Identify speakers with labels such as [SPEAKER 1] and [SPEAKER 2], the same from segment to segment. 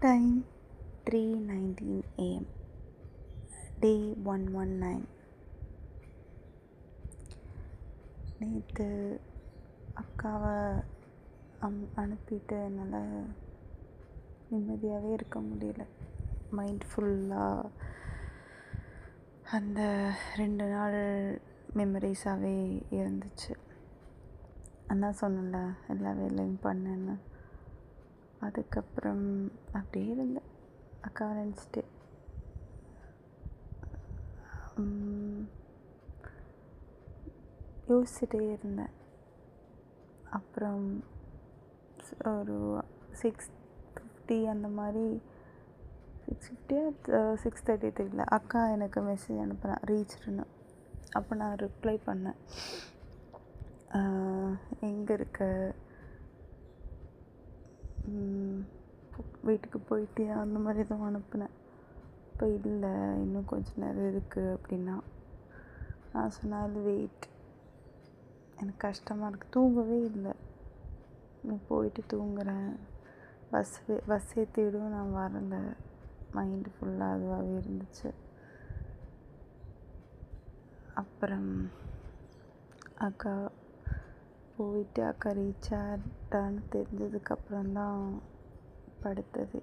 [SPEAKER 1] Time 3:19 AM. Day 119. நேற்று அக்காவை அனுப்பிட்டு என்னால் நிம்மதியாகவே இருக்க முடியல. மைண்ட் ஃபுல்லாக அந்த 2 நாள் மெமரிஸாகவே இருந்துச்சு. அதான் சொன்னல எல்லா வேலையும் பண்ணேன்னு. அதுக்கப்புறம் அப்படியே இருந்தேன் அக்காவை நினச்சிட்டு. யோசிச்சுட்டே இருந்தேன். அப்புறம் ஒரு 6:50 அந்த மாதிரி 6:50 6:30 தெரியல, அக்கா எனக்கு மெசேஜ் அனுப்புனேன் ரீச்டுன்னு. அப்போ நான் ரிப்ளை பண்ணேன், எங்கே இருக்க, வீட்டுக்கு போயிட்டியா, அந்த மாதிரி எதுவும் அனுப்புனேன். இப்போ இல்லை, இன்னும் கொஞ்சம் நேரம் இருக்குது அப்படின்னா. நான் சொன்னேன் அது வெயிட், எனக்கு கஷ்டமாக இருக்குது, தூங்கவே இல்லை, நீ போயிட்டு தூங்குறேன், பஸ் ஏற்றிவிடும், நான் வரலை. மைண்டு ஃபுல்லாக அதுவாகவே இருந்துச்சு. அப்புறம் அக்கா போயிட்டு அக்கா ரீச் ஆகிட்டான்னு தெரிஞ்சதுக்கப்புறம்தான் படுத்தது.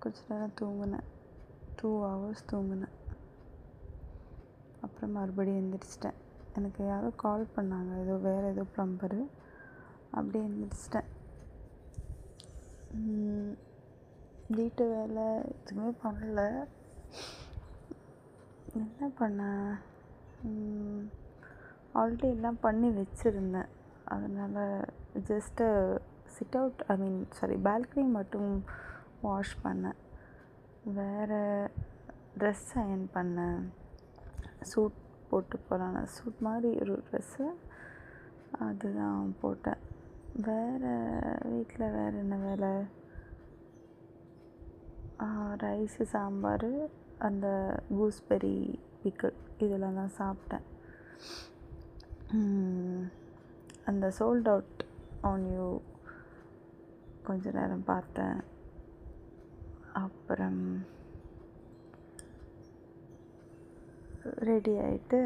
[SPEAKER 1] கொஞ்ச நேரம் தூங்கினேன், 2 hours தூங்கினேன். அப்புறம் மறுபடியும் எழுந்திரிச்சிட்டேன். எனக்கு யாரோ கால் பண்ணாங்க, வேறு ஏதோ ப்ளம்பரு. அப்படியே எழுந்திரிச்சிட்டேன். வீட்டு வேலை எதுவுமே பண்ணல. என்ன பண்ணேன், ஆல்ரெடி எல்லாம் பண்ணி வச்சுருந்தேன். அதனால் ஜஸ்ட்டு பால்கனி மட்டும் வாஷ் பண்ணேன். வேறு ட்ரெஸ் அயர்ன் பண்ணேன். சூட் போட்டு போகலான்னு, சூட் மாதிரி ஒரு ட்ரெஸ்ஸு, அதுதான் போட்டேன். வேறு வீட்டில் வேறு என்ன வேலை, ரைஸு, சாம்பார், அந்த கூஸ்பெரி பிக்கிள், இதெல்லாம் தான் சாப்பிட்டேன். அந்த சோல்ட் அவுட் ஆன் யூ கொஞ்ச நேரம் பார்த்தேன். அப்புறம் ரெடி ஆகிட்டு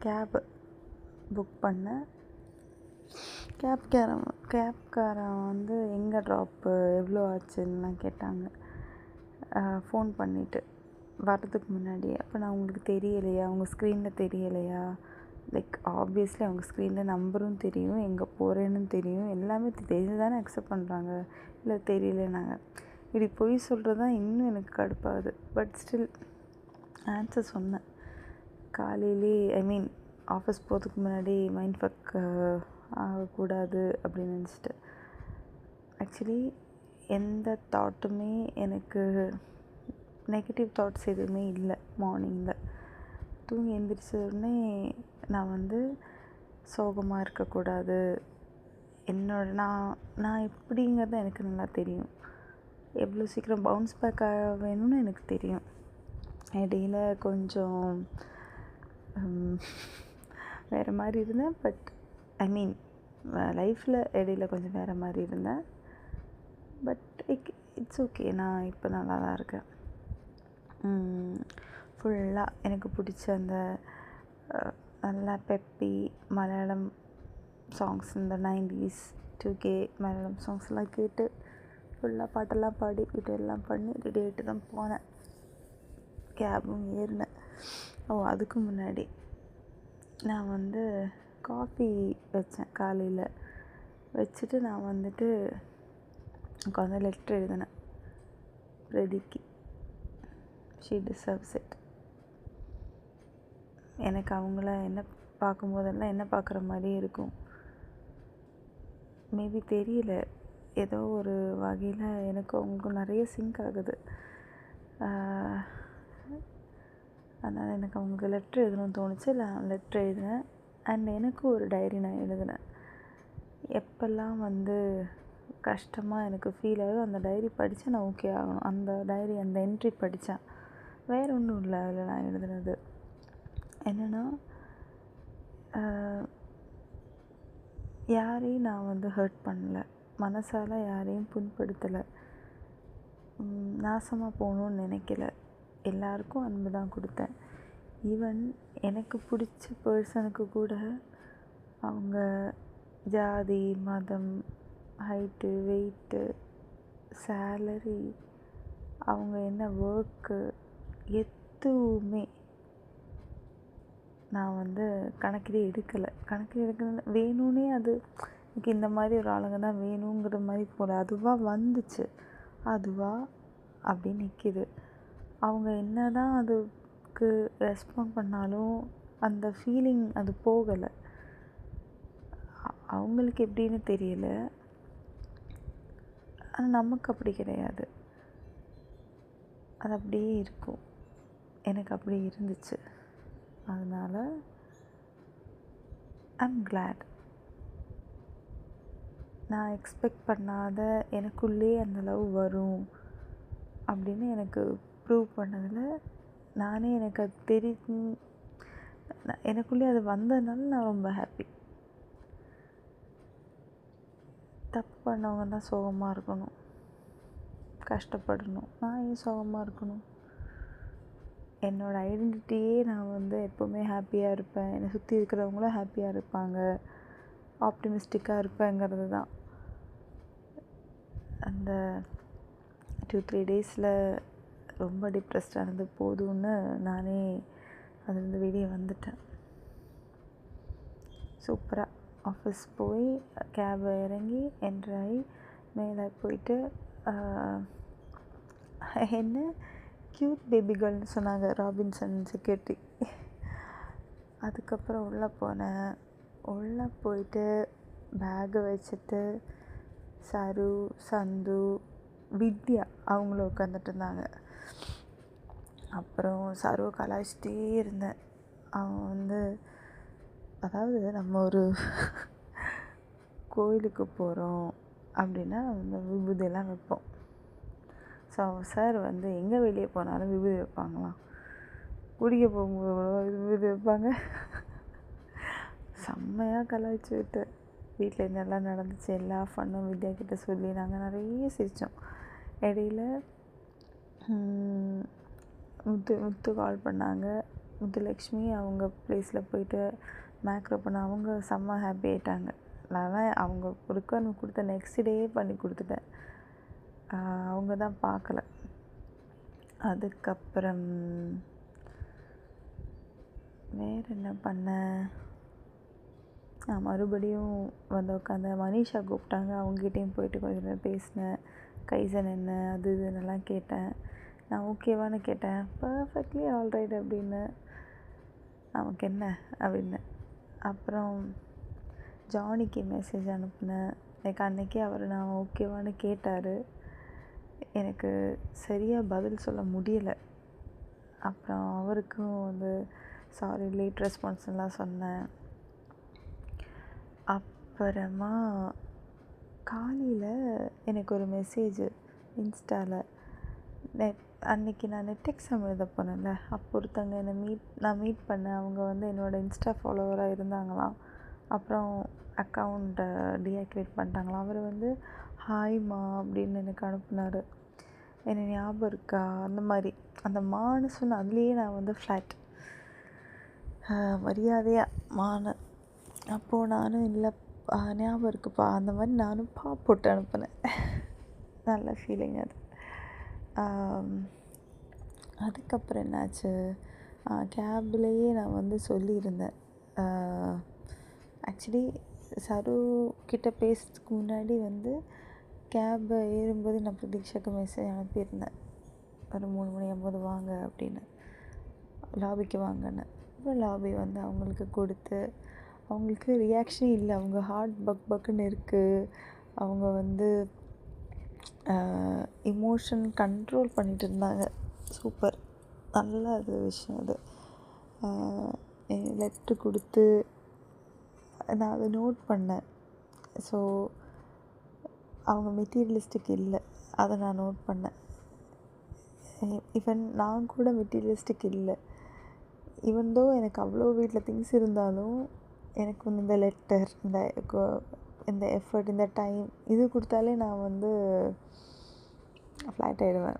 [SPEAKER 1] கேப் புக் பண்ணேன். கேப்காரன் வந்து எங்கே ட்ராப்பு, எவ்வளோ ஆச்சுன்னெலாம் கேட்டாங்க ஃபோன் பண்ணிவிட்டு வர்றதுக்கு முன்னாடி. அப்போ நான் உங்களுக்கு தெரியலையா, அவங்க ஸ்க்ரீனில் தெரியலையா, ஆப்வியஸ்லி அவங்க ஸ்க்ரீனில் நம்பரும் தெரியும், எங்கே போகிறேன்னு தெரியும், எல்லாமே தெரிஞ்சு தானே அக்செப்ட் பண்ணுறாங்க. இல்லை தெரியலனாங்க. இப்படி பொய் சொல்கிறது தான் இன்னும் எனக்கு கடுப்பாகுது. பட் ஸ்டில் ஆன்சர் சொன்னேன். காலையிலே ஆஃபீஸ் போகிறதுக்கு முன்னாடி மைண்ட் ஃபக் ஆகக்கூடாது அப்படின்னு நினச்சிட்டு. ஆக்சுவலி எந்த தாட்டுமே எனக்கு, நெகட்டிவ் தாட்ஸ் எதுவுமே இல்லை. மார்னிங்கில் தூங்கி எழுந்திரிச்சோடனே நான் வந்து சோகமாக இருக்கக்கூடாது, நான் எப்படிங்கிறது எனக்கு நல்லா தெரியும். எவ்வளோ சீக்கிரம் பவுன்ஸ் பேக் ஆக வேணும்னு எனக்கு தெரியும். இடையில கொஞ்சம் வேறு மாதிரி இருந்தேன். பட் லைஃப்பில் இடையில கொஞ்சம் வேறு மாதிரி இருந்தேன். பட் இட்ஸ் ஓகே, நான் இப்போ நல்லா தான் இருக்கேன். ஃபுல்லாக எனக்கு பிடிச்ச அந்த நல்லா பெப்பி மலையாளம் சாங்ஸ், இந்த 90s 2K மலையாளம் சாங்ஸ்லாம் கேட்டு ஃபுல்லாக பாட்டெல்லாம் பாடி எல்லாம் பண்ணி ரெடி ஆகிட்டு தான் போனேன். கேபும் ஏறினேன். அதுக்கு முன்னாடி நான் வந்து காஃபி வச்சேன். காலையில் வச்சுட்டு நான் வந்துட்டு உட்காந்து லெட்ரு எழுதினேன் பிரதீப்க்கு. She deserves it. எனக்கு அவங்கள என்ன பார்க்கும்போதெல்லாம் என்ன பார்க்குற மாதிரியே இருக்கும். மேபி தெரியல, ஏதோ ஒரு வகையில் எனக்கு அவங்களுக்கும் நிறைய சிங்க் ஆகுது. அதனால் எனக்கு அவங்களுக்கு லெட்ரு எழுதணும்னு தோணுச்சு. நான் லெட்ரு எழுதினேன். அண்ட் எனக்கும் ஒரு டைரி நான் எழுதினேன். எப்போல்லாம் வந்து கஷ்டமாக எனக்கு ஃபீல் ஆகுது, அந்த டைரி படித்தா நான் ஓகே ஆகணும். அந்த டைரி, அந்த என்ட்ரி படித்தேன். வேறு ஒன்றும் இல்லை அதில் நான் எழுதுனது. என்னென்னா, யாரையும் நான் வந்து ஹர்ட் பண்ணல. மனசால் யாரையும் புண்படுத்தலை, நாசமாக போகணுன்னு நினைக்கல. எல்லாருக்கும் அன்பு தான் கொடுத்தேன். ஈவன் எனக்கு பிடிச்ச பர்சனுக்கு கூட அவங்க ஜாதி, மதம், ஹைட்டு, வெயிட்டு, சேலரி, அவங்க என்ன ஒர்க்கு, எதுவுமே நான் வந்து கணக்கிலே எடுக்கலை. வேணும்னே அது எனக்கு இந்த மாதிரி ஒரு ஆளுங்க தான் வேணுங்கிற மாதிரி போல அதுவாக வந்துச்சு. அப்படி நிற்கிது. அவங்க என்ன தான் அதுக்கு ரெஸ்பாண்ட் பண்ணாலும் அந்த ஃபீலிங் அது போகலை. அவங்களுக்கு எப்படின்னு தெரியல, ஆனால் நமக்கு அப்படி கிடையாது. அது அப்படியே இருக்கும். எனக்கு அப்படி இருந்துச்சு. அதனால் ஐம் கிளாட். நான் எக்ஸ்பெக்ட் பண்ணாத எனக்குள்ளே அந்த லவ் வரும் அப்படின்னு எனக்கு ப்ரூவ் பண்ணதில் நானே எனக்கு அது எனக்குள்ளே அது வந்ததுனால நான் ரொம்ப ஹாப்பி. தப்பு பண்ணவங்க தான் சோகமாக இருக்கணும், கஷ்டப்படணும். நான் ஏன் சோகமாக இருக்கணும்? என்னோடய ஐடென்டிட்டியே நான் வந்து எப்போவுமே ஹாப்பியாக இருப்பேன், என்னை சுற்றி இருக்கிறவங்களும் ஹாப்பியாக இருப்பாங்க, ஆப்டிமிஸ்டிக்காக இருப்பேங்கிறது தான். அந்த 2-3 டேஸில் ரொம்ப டிப்ரெஸ்டாக இருந்து போதும்னு நானே அதுலேருந்து வெளியே வந்துட்டேன். சூப்பராக ஆஃபீஸ் போய் கேபை இறங்கி என்ட்ராகி மேலே போயிட்டு என்ன க்யூட் பேபி கேர்ள்னு சொன்னாங்க ராபின்சன் செக்யூரிட்டி. அதுக்கப்புறம் உள்ளே போனேன். உள்ளே போயிட்டு பேக்கை வச்சுட்டு சரு, சந்து, வித்யா அவங்களும் உட்காந்துட்டு இருந்தாங்க. அப்புறம் சருவை கலாய்ச்சிட்டே இருந்தேன். அவன் வந்து அதாவது நம்ம ஒரு கோயிலுக்கு போகிறோம் அப்படின்னா அந்த விபூதியெல்லாம் வைப்போம். ஸோ சார் வந்து எங்கே வெளியே போனாலும் விபூதி வைப்பாங்களாம். குடிக்க போகும்போது விபூதி வைப்பாங்க. செம்மையாக கலாய்ச்சி விட்டு வீட்டில் என்னெல்லாம் நடந்துச்சு எல்லா ஃபன்னும் வித்யா கிட்ட சொல்லி நாங்கள் நிறைய சிரித்தோம். இடையில முத்து கால் பண்ணாங்க. முத்துலக்ஷ்மி அவங்க ப்ளேஸில் போயிட்டு மேக்ரோ பண்ண அவங்க செம்ம ஹாப்பி ஆகிட்டாங்க. நான் அவங்க ரிக்வயர்மெண்ட் கொடுத்த நெக்ஸ்ட் டே பண்ணி கொடுத்துட்டேன். அவங்க தான் பார்க்கல. அதுக்கப்புறம் வேறு என்ன பண்ணேன்? மறுபடியும் வந்து உட்காந்து மனிஷா கூப்பிட்டாங்க. அவங்ககிட்டையும் போயிட்டு கொஞ்சம் நேரம் பேசினேன். கைசன் என்ன அது இதுன்னெல்லாம் கேட்டேன். நான் ஓகேவான்னு கேட்டேன். பர்ஃபெக்ட்லி ஆல்ரைட் அப்படின்னு. நமக்கு என்ன அப்படின்னு. அப்புறம் ஜானிக்கு மெசேஜ் அனுப்பினேன். எனக்கு அன்றைக்கே அவர் நான் ஓகேவான்னு கேட்டார். எனக்கு சரியாக பதில் சொல்ல முடியலை. அப்புறம் அவருக்கும் வந்து சாரி லேட் ரெஸ்பான்ஸ்லாம் சொன்னேன். அப்புறமா காலையில் எனக்கு ஒரு மெசேஜ் இன்ஸ்டாவில். அன்றைக்கி நான் நெட் எக்ஸாம் எழுத போனேன்ல, அப்போ ஒருத்தங்க என்னை நான் மீட் பண்ணேன். அவங்க வந்து என்னோடய இன்ஸ்டா ஃபாலோவராக இருந்தாங்களாம். அப்புறம் அக்கௌண்ட்டை டீஆக்டிவேட் பண்ணிட்டாங்களாம். அவர் வந்து ஹாய்மா அப்படின்னு எனக்கு அனுப்புனார். என்னை ஞாபகம் இருக்கா அந்த மாதிரி. அந்த மான்னு சொன்ன அதுலேயே நான் வந்து ஃப்ளாட் மரியாதையாக மானு. அப்போது நானும் இல்லை ஞாபகம் இருக்குப்பா அந்த மாதிரி நானும் போட்டு அனுப்பினேன். நல்ல ஃபீலிங் அது. அதுக்கப்புறம் என்னாச்சு, கேப்லேயே நான் வந்து சொல்லியிருந்தேன். ஆக்சுவலி சரு கிட்ட பேசுறதுக்கு முன்னாடி வந்து கேபை ஏறும்போது நான் பிரதீக்ஷாவுக்கு மெசேஜ் அனுப்பியிருந்தேன். ஒரு 3 மணி ஆகும்போது வாங்க அப்படின்னு, லாபிக்கு வாங்கன்னு. அப்புறம் லாபி வந்து அவங்களுக்கு கொடுத்து அவங்களுக்கு ரியாக்ஷனே இல்லை. அவங்க ஹார்ட் பக்குன்னு இருக்குது. அவங்க வந்து இமோஷன் கண்ட்ரோல் பண்ணிகிட்டு இருந்தாங்க. சூப்பர், நல்ல அது விஷயம் அது. லெட்ரு கொடுத்து நான் அதை நோட் பண்ணேன். ஸோ அவங்க மெட்டீரியலிஸ்டிக் இல்லை, அதை நான் நோட் பண்ணேன். ஈவன் நான் கூட மெட்டீரியலிஸ்டிக் இல்லை. ஈவன் தோ எனக்கு அவ்வளோ வீட்டில் திங்ஸ் இருந்தாலும் எனக்கு வந்து இந்த லெட்டர், இந்த இந்த எஃபர்ட், இந்த டைம் இது கொடுத்தாலே நான் வந்து ஃப்ளாட் ஆகிடுவேன்.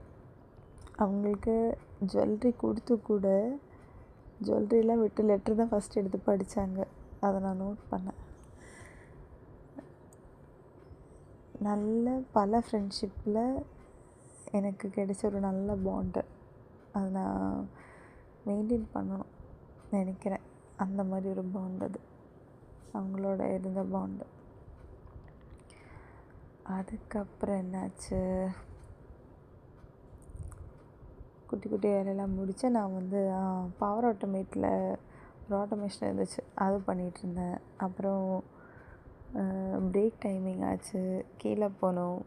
[SPEAKER 1] அவங்களுக்கு ஜுவல்லரி கொடுத்து கூட ஜுவல்லரிலாம் விட்டு லெட்ரு தான் ஃபஸ்ட் எடுத்து படித்தாங்க. அதை நான் நோட் பண்ணேன். நல்ல பல ஃப்ரெண்ட்ஷிப்பில் எனக்கு கிடைச்ச ஒரு நல்ல பாண்டு, அதை நான் மெயின்டைன் பண்ணணும் நினைக்கிறேன். அந்த மாதிரி ஒரு பாண்ட் அது அவங்களோட இருந்த பாண்டு. அதுக்கப்புறம் என்னாச்சு, குட்டி குட்டி வேலையெல்லாம் முடித்து நான் வந்து பவர் ஆட்டோமேட்டில் ஒரு ஆட்டோமேஷன் இருந்துச்சு, அது பண்ணிகிட்ருந்தேன். அப்புறம் பிரேக் டைமிங் ஆச்சு, கீழே போனோம்.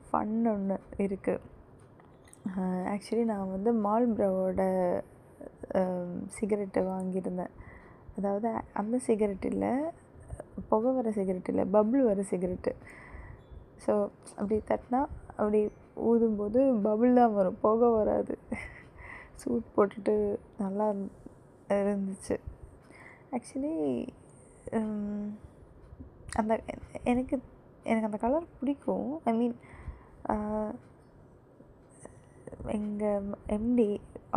[SPEAKER 1] ஃபன் ஒன்று இருக்குது. ஆக்சுவலி நான் வந்து மால்ப்ரோவோட சிகரெட்டு வாங்கியிருந்தேன். அதாவது அந்த சிகரெட் இல்லை, புகை வர சிகரெட் இல்லை, பபுள் வர சிகரெட்டு. ஸோ அப்படி தட்டினா அப்படி ஊதும்போது பபுள் தான் வரும், புகை வராது. சூட் போட்டுட்டு நல்லா இருந்துச்சு. ஆக்சுவலி அந்த எனக்கு அந்த கலர் பிடிக்கும். ஐ மீன் எங்கள் எம்டி,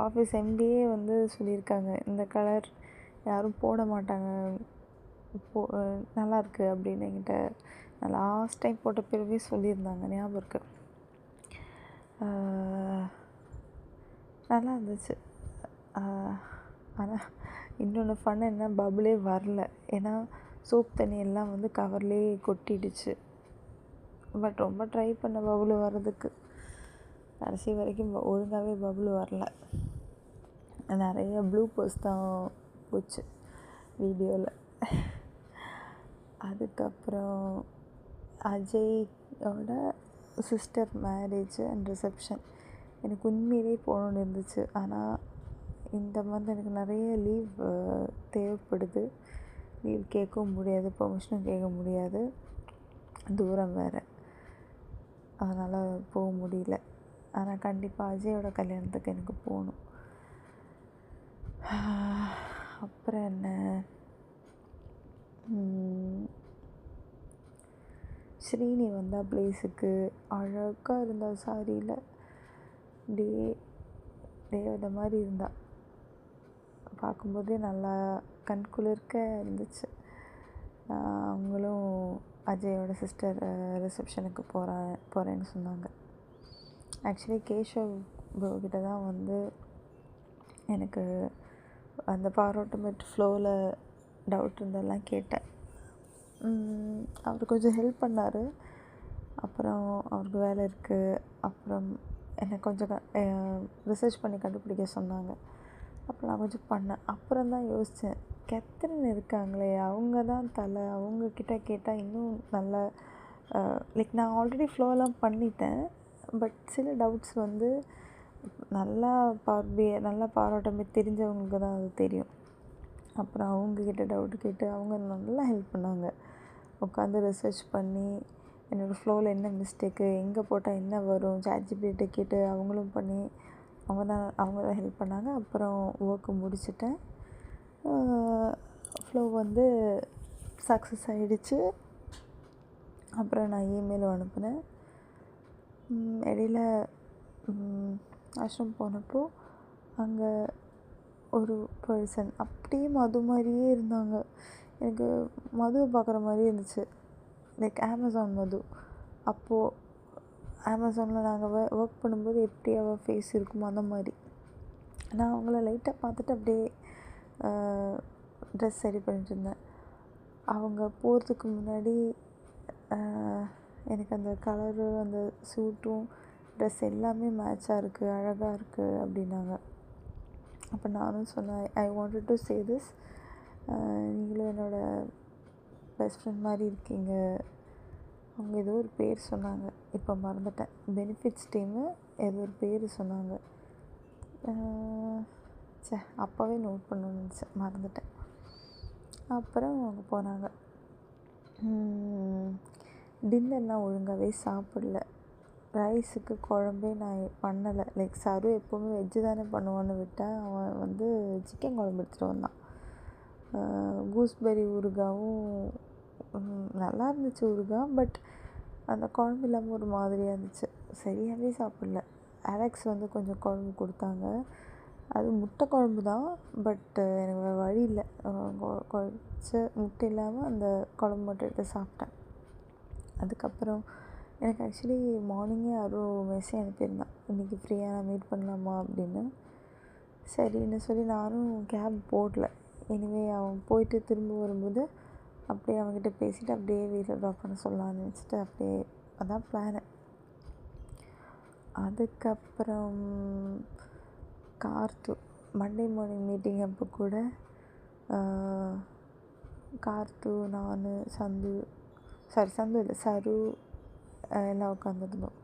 [SPEAKER 1] ஆஃபீஸ் எம்டியே வந்து சொல்லியிருக்காங்க, இந்த கலர் யாரும் போட மாட்டாங்க, நல்லாயிருக்கு அப்படின்னு என்கிட்ட நான் லாஸ்ட் டைம் போட்ட பிறவே சொல்லியிருந்தாங்க, ஞாபகம் இருக்குது. நல்லா இருந்துச்சு. ஆனால் இன்னொன்று ஃபன் என்ன, பபுளே வரல. ஏன்னா சோப் தண்ணி எல்லாம் வந்து கவர்லேயே கொட்டிடுச்சு. பட் ரொம்ப ட்ரை பண்ண பபுள் வர்றதுக்கு, கடைசி வரைக்கும் ஒழுங்காகவே பபுள் வரல. நிறைய ப்ளூபர்ஸ் தான் போச்சு வீடியோவில். அதுக்கப்புறம் அஜயோட சிஸ்டர் மேரேஜ் அண்ட் ரிசப்ஷன் எனக்கு உண்மையிலே போகணுன்னு இருந்துச்சு. ஆனால் இந்த மந்த் எனக்கு நிறைய லீவ் தேவைப்படுது. லீவ் கேட்கவும் முடியாது, பெர்மிஷனும் கேட்க முடியாது, தூரம் வேறு, அதனால் போக முடியல. ஆனால் கண்டிப்பாக அஜயோட கல்யாணத்துக்கு எனக்கு போகணும். அப்புறம் என்ன, ஸ்ரீனி வந்தால் ப்ளேஸுக்கு அழகாக இருந்தால் சாரியில் தேவதை மாதிரி இருந்தால் பார்க்கும்போதே நல்லா கண்குளிர்க்க இருந்துச்சு. அவங்களும் அஜயோட சிஸ்டர் ரிசப்ஷனுக்கு போகிறேன்னு சொன்னாங்க. ஆக்சுவலி கேஷவ் ப்ரோக்கிட்ட தான் வந்து எனக்கு அந்த பவர் ஆட்டோமேட் ஃப்ளோவில் டவுட் இருந்தெல்லாம் கேட்டேன். அவர் கொஞ்சம் ஹெல்ப் பண்ணார். அப்புறம் அவருக்கு வேலை இருக்குது, அப்புறம் எனக்கு கொஞ்சம் ரிசர்ச் பண்ணி கண்டுபிடிக்க சொன்னாங்க. அப்புறம் நான் கொஞ்சம் பண்ணேன். அப்புறம் தான் யோசித்தேன், கெத்ரின் இருக்காங்களே அவங்க தான் தலை, அவங்கக்கிட்ட கேட்டால் இன்னும் நல்லா லைக் நான் ஆல்ரெடி ஃப்ளோலாம் பண்ணிட்டேன். பட் சில டவுட்ஸ் வந்து நல்லா பவர் ஆட்டோமேட் தெரிஞ்சவங்களுக்கு தான் அது தெரியும். அப்புறம் அவங்கக்கிட்ட டவுட் கேட்டு அவங்க நல்லா ஹெல்ப் பண்ணாங்க. உட்காந்து ரிசர்ச் பண்ணி என்னோடய ஃப்ளோவில் என்ன மிஸ்டேக்கு, எங்கே போட்டால் என்ன வரும், சாட்ஜிபிட்ட கேட்டு அவங்களும் பண்ணி அவங்க தான் ஹெல்ப் பண்ணாங்க. அப்புறம் ஒர்க்கு முடிச்சிட்டேன். ஃப்ளோ வந்து சக்ஸஸ் ஆகிடுச்சு. அப்புறம் நான் இமெயிலும் அனுப்பினேன். இடையில ஆஷ்ரம் போனப்போ அங்கே ஒரு பர்சன் அப்படியே மது மாதிரியே இருந்தாங்க. எனக்கு மதுவை பார்க்குற மாதிரியே இருந்துச்சு, லைக் அமேசான் மது. அப்போது அமேசானில் நாங்கள் ஒர்க் பண்ணும்போது எப்படி அவள் ஃபேஸ் இருக்குமோ அந்த மாதிரி. நான் அவங்கள லைட்டாக பார்த்துட்டு அப்படியே ட்ரெஸ் சரி பண்ணிட்டு இருந்தேன். அவங்க போகிறதுக்கு முன்னாடி எனக்கு அந்த கலரு, அந்த சூட்டும் ட்ரெஸ் எல்லாமே மேட்சாக இருக்குது, அழகாக இருக்குது அப்படின்னாங்க. அப்போ நானும் சொன்னேன், I wanted to say this, நீங்களும் என்னோடய பெஸ்ட் ஃப்ரெண்ட் மாதிரி இருக்கீங்க. அவங்க ஏதோ ஒரு பேர் சொன்னாங்க, இப்போ மறந்துட்டேன், பெனிஃபிட்ஸ் டீமு ஏதோ ஒரு பேர் சொன்னாங்க. அப்போவே நோட் பண்ணணும்னு நினச்சேன், மறந்துட்டேன். அப்புறம் அவங்க போனாங்க. டின்னர்லாம் ஒழுங்காகவே சாப்பிடல. ரைஸுக்கு குழம்பே நான் பண்ணலை. லைக் சரு எப்போவுமே வெஜ்ஜு தானே பண்ணுவான்னு விட்டேன். அவன் வந்து சிக்கன் குழம்பு எடுத்துகிட்டு வந்தான். கூஸ்பெரி ஊறுகாவும் நல்லா இருந்துச்சு ஊறுகாய். பட் அந்த குழம்பு இல்லாமல் ஒரு மாதிரியாக இருந்துச்சு. சரியாகவே சாப்பிடல. அலெக்ஸ் வந்து கொஞ்சம் குழம்பு கொடுத்தாங்க. அது முட்டை குழம்பு தான். பட் எனக்கு வேறு வழி இல்லை. குழச்ச முட்டை இல்லாமல் அந்த குழம்பு மட்டும் எடுத்து சாப்பிட்டேன். அதுக்கப்புறம் எனக்கு ஆக்சுவலி மார்னிங்கே யாரும் மெசேஜ் அனுப்பியிருந்தான், இன்றைக்கி ஃப்ரீயாக நான் மீட் பண்ணலாமா அப்படின்னு. சரின்னு சொல்லி நானும் கேப் போடல. எனிவே அவன் போயிட்டு திரும்ப வரும்போது அப்படியே அவன்கிட்ட பேசிவிட்டு அப்படியே வீட்டில் ட்ராப் பண்ண சொல்லலான்னு நினச்சிட்டு அப்படியே அதான் பிளானு. அதுக்கப்புறம் கார்த்து மண்டே மார்னிங் மீட்டிங் அப்போ கூட கார்த்து, நான், சந்து இல்லை சரு எல்லாம் உட்காந்துருந்தோம்.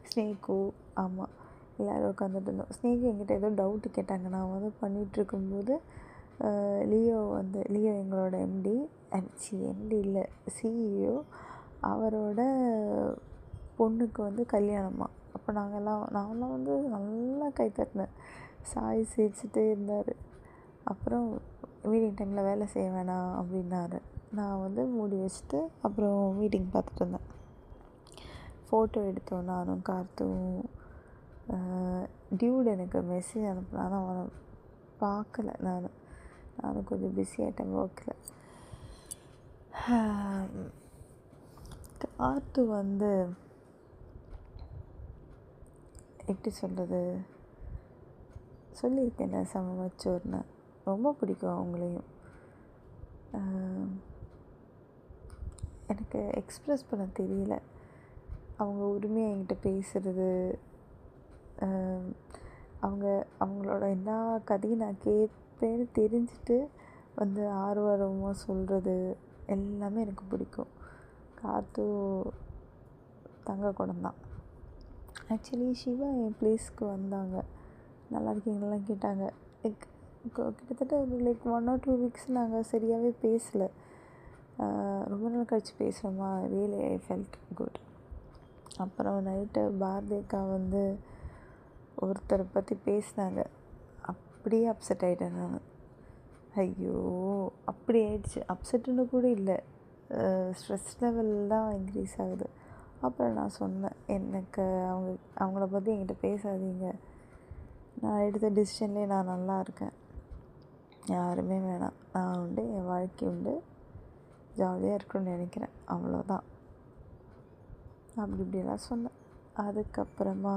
[SPEAKER 1] ஸ்னேக்கு, ஆமாம், எல்லோரும் உட்காந்துட்டு இருந்தோம். ஸ்னேக்கு என்கிட்ட ஏதோ டவுட்டு கேட்டாங்க. நான் வந்து பண்ணிகிட்ருக்கும்போது லியோ எங்களோட எம்டி இல்லை சிஇஓ, அவரோட பொண்ணுக்கு வந்து கல்யாணமா. அப்போ நாங்களாம் வந்து நல்லா கைத்தட்டினேன். சாய் சிரிச்சுட்டே இருந்தார். அப்புறம் மீட்டிங் டைமில் வேலை செய்ய வேணாம் அப்படின்னாரு. நான் வந்து மூடி வச்சுட்டு அப்புறம் மீட்டிங் பார்த்துட்டு இருந்தேன். ஃபோட்டோ எடுத்தோம் நானும் கார்த்தும். டியூட் எனக்கு மெசேஜ் அனுப்பினா, ஆனால் அவனை பார்க்கல. நானும் கொஞ்சம் பிஸி ஆகிட்டேன் ஒர்க்கில். கார்த்து வந்து எப்படி சொல்கிறது, சொல்லியிருக்கேன் செம மெச்சூர்னு. ரொம்ப பிடிக்கும் அவங்களையும். எனக்கு எக்ஸ்ப்ரெஸ் பண்ண தெரியல. அவங்க உரிமையாக என்கிட்ட பேசுகிறது, அவங்களோட எல்லா கதையும் நான் கேட்பேன்னு தெரிஞ்சுட்டு வந்து ஆர்வமாக சொல்கிறது எல்லாமே எனக்கு பிடிக்கும். கார்த்து தங்க குடம்தான். ஆக்சுவலி சிவா என் ப்ளேஸ்க்கு வந்தாங்க. நல்லா இருக்கீங்களெலாம் கேட்டாங்க. கிட்டத்தட்ட ஒரு 1 or 2 weeks நாங்கள் சரியாகவே பேசலை. ரொம்ப நாள் கழித்து பேசுகிறோமா, ரியலி ஐ ஃபெல்ட் குட். அப்புறம் நைட்டு பாரதிக்கா வந்து ஒருத்தரை பற்றி பேசினாங்க. அப்படியே அப்செட் ஆகிட்டேன் நான். ஐயோ, அப்படி ஆயிடுச்சு. அப்செட்டுன்னு கூட இல்லை, ஸ்ட்ரெஸ் லெவல் தான் இன்க்ரீஸ் ஆகுது. அப்புறம் நான் சொன்னேன், எனக்கு அவங்கள பற்றி என்கிட்ட பேசாதீங்க. நான் எடுத்த டிசிஷன்லேயே நான் நல்லா இருக்கேன். யாருமே வேணாம். நான் உண்டு, என் வாழ்க்கை உண்டு, ஜாலியாக இருக்கணும்னு நினைக்கிறேன், அவ்வளோதான். அப்படி இப்படிலாம் சொன்னேன். அதுக்கப்புறமா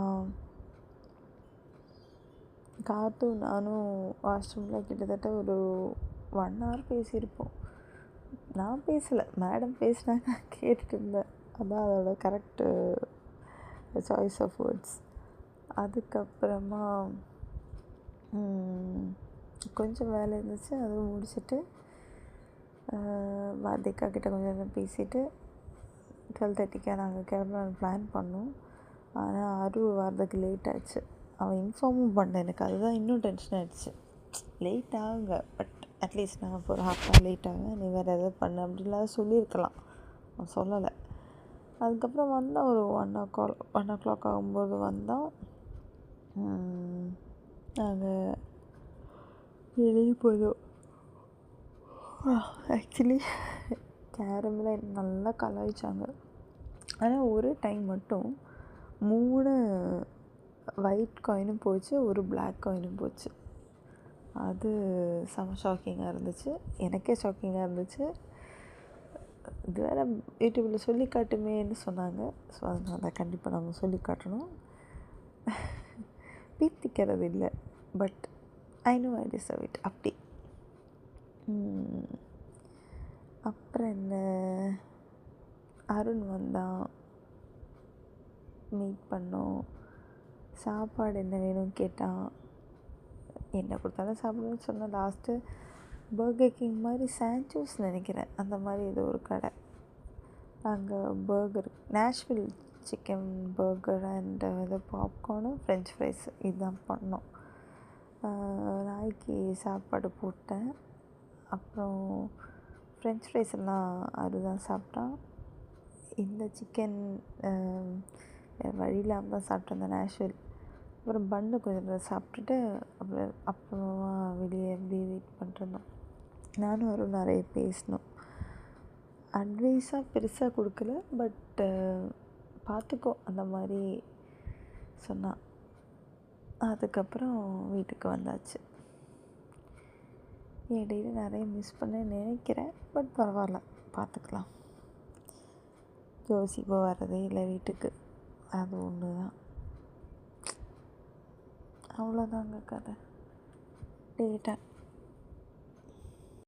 [SPEAKER 1] கார்த்தும் நானும் வாஷ்ரூமில் கிட்டத்தட்ட ஒரு 1 hour பேசியிருப்போம். நான் பேசலை, மேடம் பேசினாங்க, நான் கேட்டுட்டு இருந்தேன். அதான் அதோட கரெக்டு சாய்ஸ் ஆஃப் வேர்ட்ஸ். அதுக்கப்புறமா கொஞ்சம் வேலை இருந்துச்சு, அதுவும் முடிச்சுட்டு வார்த்திகா கிட்டே கொஞ்சம் நேரம் பேசிவிட்டு 12:30 நாங்கள் கிளம்பலான்னு பிளான் பண்ணோம். ஆனால் வரதுக்கு லேட் ஆச்சு. அவன் இன்ஃபார்மும் பண்ண, எனக்கு அதுதான் இன்னும் டென்ஷன் ஆகிடுச்சு. லேட் ஆகுங்க, பட் அட்லீஸ்ட் நான் இப்போ ஒரு 1/2 hour லேட் ஆகும், நீ வேறு எதாவது பண்ணு அப்படின்லாம் சொல்லியிருக்கலாம். அவன் சொல்லலை. அதுக்கப்புறம் வந்தால் ஒரு 1 o'clock ஆகும்போது வந்தால் நாங்கள் வெளியே போயிடுவோம். ஆக்சுவலி கேரமில் நல்லா கலாய்ச்சாங்க. ஆனால் ஒரு டைம் மட்டும் 3 ஒயிட் காயினும் போச்சு, ஒரு பிளாக் காயினும் போச்சு. அது செம ஷாக்கிங்காக இருந்துச்சு. எனக்கே ஷாக்கிங்காக இருந்துச்சு. இது வேறு யூடியூப்பில் சொல்லி காட்டுமேன்னு சொன்னாங்க. ஸோ அதனால் கண்டிப்பாக நம்ம சொல்லி காட்டணும். பீத்திக்கிறது இல்லை, but I know I deserve it. அப்படி அப்புறம் என்ன, அருண் வந்தான், மீட் பண்ணோம். சாப்பாடு என்ன வேணும்னு கேட்டான். என்ன கொடுத்தாலும் சாப்பிடுவேன்னு சொன்னேன். லாஸ்ட்டு பர்கர் கிங் மாதிரி சாண்ட்விச் நினைக்கிறேன், அந்த மாதிரி ஏதோ ஒரு கடை. அங்கே burger, Nashville chicken burger and ஏதோ பாப்கார்னு ஃப்ரெஞ்ச் ஃப்ரைஸ் இதுதான் பண்ணோம். நாய்க்கு சாப்பாடு போட்டேன். அப்புறம் ஃப்ரெஞ்ச் ஃப்ரைஸ் எல்லாம் அதுதான் சாப்பிட்டான். இந்த சிக்கன் வழி இல்லாமல் தான் சாப்பிட்டேன், அந்த நேஷ்வில். அப்புறம் பன்னு கொஞ்சம் சாப்பிட்டுட்டு அப்புறமா வெளியே எப்படி வெயிட் பண்ணிருந்தோம். நானும் அவரும் நிறைய பேசினோம். அட்வைஸாக பெருசாக கொடுக்கல, பட்டு பார்த்துக்கோ அந்த மாதிரி சொன்னான். அதுக்கப்புறம் வீட்டுக்கு வந்தாச்சு. இடையில நிறைய மிஸ் பண்ண நினைக்கிறேன், பட் பரவாயில்ல, பார்த்துக்கலாம். ஜோசி இப்போ வரதே இல்லை வீட்டுக்கு, அது ஒன்று தான். அவ்வளோதாங்க கதை. டேட்டா.